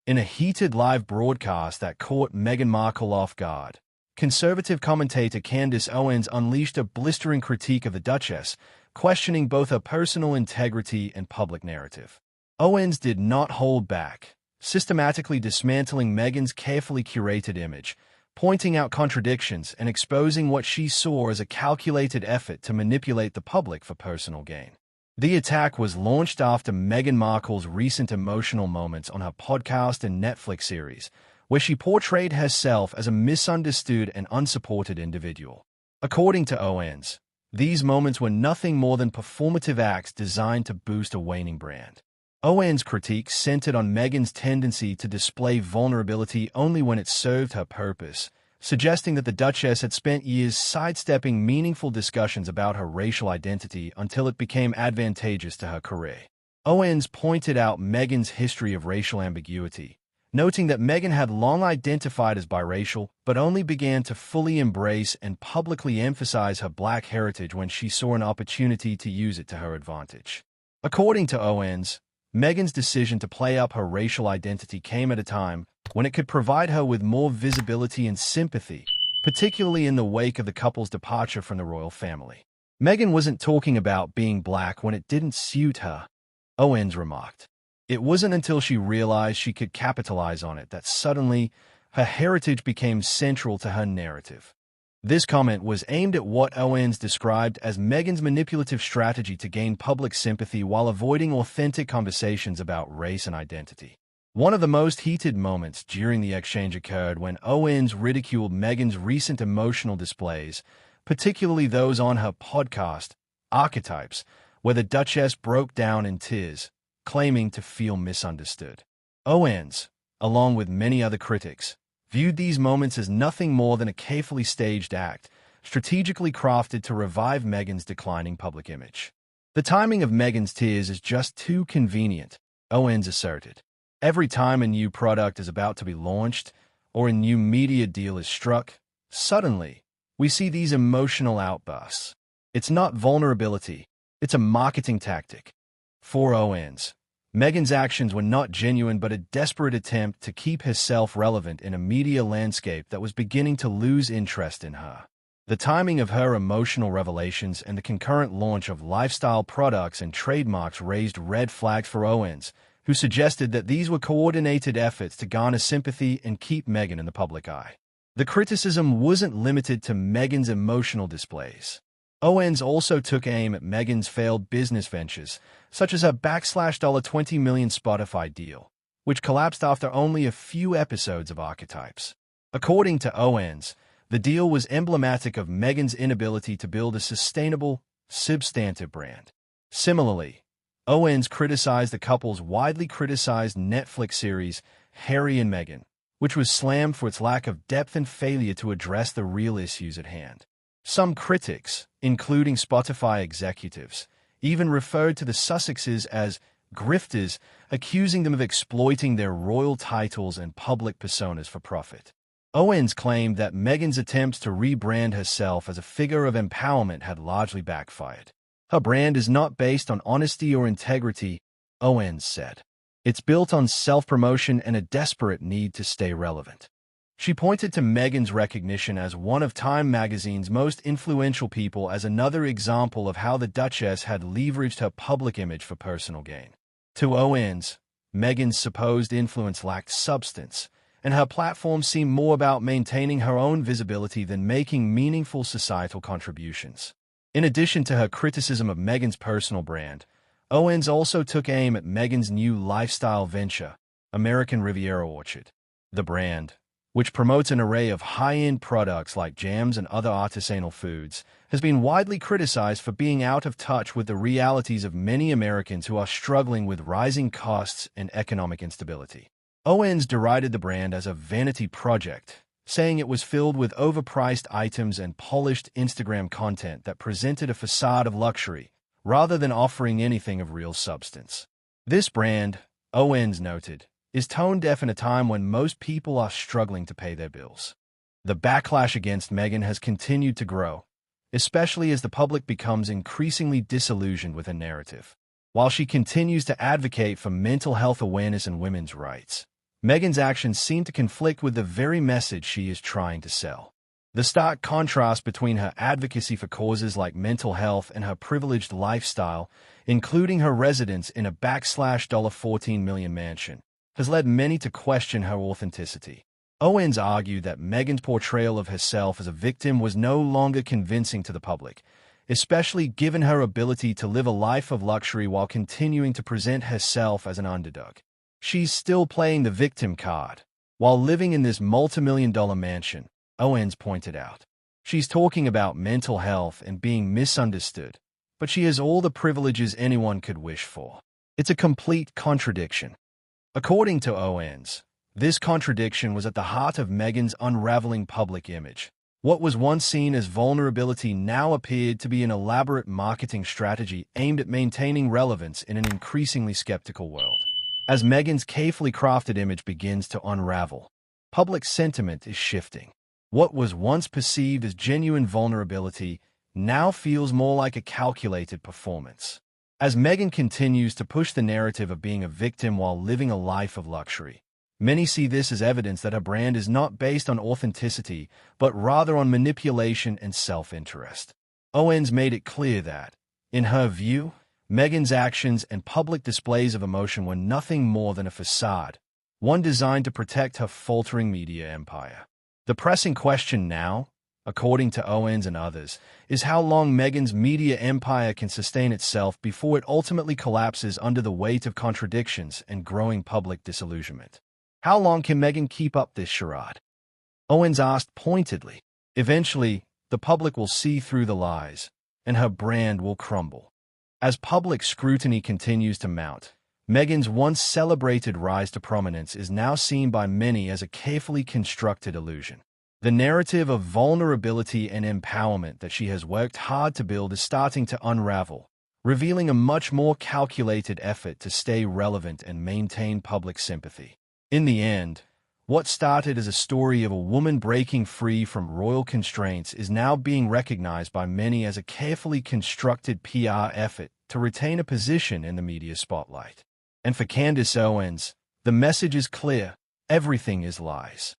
In a heated live broadcast that caught Meghan Markle off guard, conservative commentator Candace Owens unleashed a blistering critique of the Duchess, questioning both her personal integrity and public narrative. Owens did not hold back, systematically dismantling Meghan's carefully curated image, pointing out contradictions and exposing what she saw as a calculated effort to manipulate the public for personal gain. The attack was launched after Meghan Markle's recent emotional moments on her podcast and Netflix series, where she portrayed herself as a misunderstood and unsupported individual. According to Owens, these moments were nothing more than performative acts designed to boost a waning brand. Owens' critique centered on Meghan's tendency to display vulnerability only when it served her purpose, suggesting that the Duchess had spent years sidestepping meaningful discussions about her racial identity until it became advantageous to her career. Owens pointed out Meghan's history of racial ambiguity, noting that Meghan had long identified as biracial but only began to fully embrace and publicly emphasize her black heritage when she saw an opportunity to use it to her advantage. According to Owens, Meghan's decision to play up her racial identity came at a time when it could provide her with more visibility and sympathy, particularly in the wake of the couple's departure from the royal family. Meghan wasn't talking about being black when it didn't suit her, Owens remarked. It wasn't until she realized she could capitalize on it that suddenly her heritage became central to her narrative. This comment was aimed at what Owens described as Meghan's manipulative strategy to gain public sympathy while avoiding authentic conversations about race and identity. One of the most heated moments during the exchange occurred when Owens ridiculed Meghan's recent emotional displays, particularly those on her podcast, Archetypes, where the Duchess broke down in tears, claiming to feel misunderstood. Owens, along with many other critics, viewed these moments as nothing more than a carefully staged act, strategically crafted to revive Meghan's declining public image. The timing of Meghan's tears is just too convenient, Owens asserted. Every time a new product is about to be launched or a new media deal is struck, suddenly, we see these emotional outbursts. It's not vulnerability, it's a marketing tactic. For Owens, Meghan's actions were not genuine but a desperate attempt to keep herself relevant in a media landscape that was beginning to lose interest in her. The timing of her emotional revelations and the concurrent launch of lifestyle products and trademarks raised red flags for Owens, who suggested that these were coordinated efforts to garner sympathy and keep Meghan in the public eye. The criticism wasn't limited to Meghan's emotional displays. Owens also took aim at Meghan's failed business ventures, such as her $20 million Spotify deal, which collapsed after only a few episodes of Archetypes. According to Owens, the deal was emblematic of Meghan's inability to build a sustainable, substantive brand. Similarly, Owens criticized the couple's widely criticized Netflix series, Harry and Meghan, which was slammed for its lack of depth and failure to address the real issues at hand. Some critics, including Spotify executives, even referred to the Sussexes as grifters, accusing them of exploiting their royal titles and public personas for profit. Owens claimed that Meghan's attempts to rebrand herself as a figure of empowerment had largely backfired. Her brand is not based on honesty or integrity, Owens said. It's built on self-promotion and a desperate need to stay relevant. She pointed to Meghan's recognition as one of Time magazine's most influential people as another example of how the Duchess had leveraged her public image for personal gain. To Owens, Meghan's supposed influence lacked substance, and her platform seemed more about maintaining her own visibility than making meaningful societal contributions. In addition to her criticism of Meghan's personal brand, Owens also took aim at Meghan's new lifestyle venture, American Riviera Orchard. The brand, which promotes an array of high-end products like jams and other artisanal foods, has been widely criticized for being out of touch with the realities of many Americans who are struggling with rising costs and economic instability. Owens derided the brand as a vanity project, saying it was filled with overpriced items and polished Instagram content that presented a facade of luxury, rather than offering anything of real substance. This brand, Owens noted, is tone-deaf in a time when most people are struggling to pay their bills. The backlash against Meghan has continued to grow, especially as the public becomes increasingly disillusioned with her narrative. While she continues to advocate for mental health awareness and women's rights, Meghan's actions seem to conflict with the very message she is trying to sell. The stark contrast between her advocacy for causes like mental health and her privileged lifestyle, including her residence in a $14 million mansion, has led many to question her authenticity. Owens argued that Meghan's portrayal of herself as a victim was no longer convincing to the public, especially given her ability to live a life of luxury while continuing to present herself as an underdog. She's still playing the victim card, while living in this multi-million-dollar mansion, Owens pointed out. She's talking about mental health and being misunderstood, but she has all the privileges anyone could wish for. It's a complete contradiction. According to Owens, this contradiction was at the heart of Meghan's unraveling public image. What was once seen as vulnerability now appeared to be an elaborate marketing strategy aimed at maintaining relevance in an increasingly skeptical world. As Meghan's carefully crafted image begins to unravel, public sentiment is shifting. What was once perceived as genuine vulnerability now feels more like a calculated performance. As Meghan continues to push the narrative of being a victim while living a life of luxury, many see this as evidence that her brand is not based on authenticity, but rather on manipulation and self-interest. Owens made it clear that, in her view, Meghan's actions and public displays of emotion were nothing more than a facade, one designed to protect her faltering media empire. The pressing question now, according to Owens and others, is how long Meghan's media empire can sustain itself before it ultimately collapses under the weight of contradictions and growing public disillusionment. How long can Meghan keep up this charade? Owens asked pointedly. Eventually, the public will see through the lies, and her brand will crumble. As public scrutiny continues to mount, Meghan's once celebrated rise to prominence is now seen by many as a carefully constructed illusion. The narrative of vulnerability and empowerment that she has worked hard to build is starting to unravel, revealing a much more calculated effort to stay relevant and maintain public sympathy. In the end, what started as a story of a woman breaking free from royal constraints is now being recognized by many as a carefully constructed PR effort to retain a position in the media spotlight. And for Candace Owens, the message is clear: everything is lies.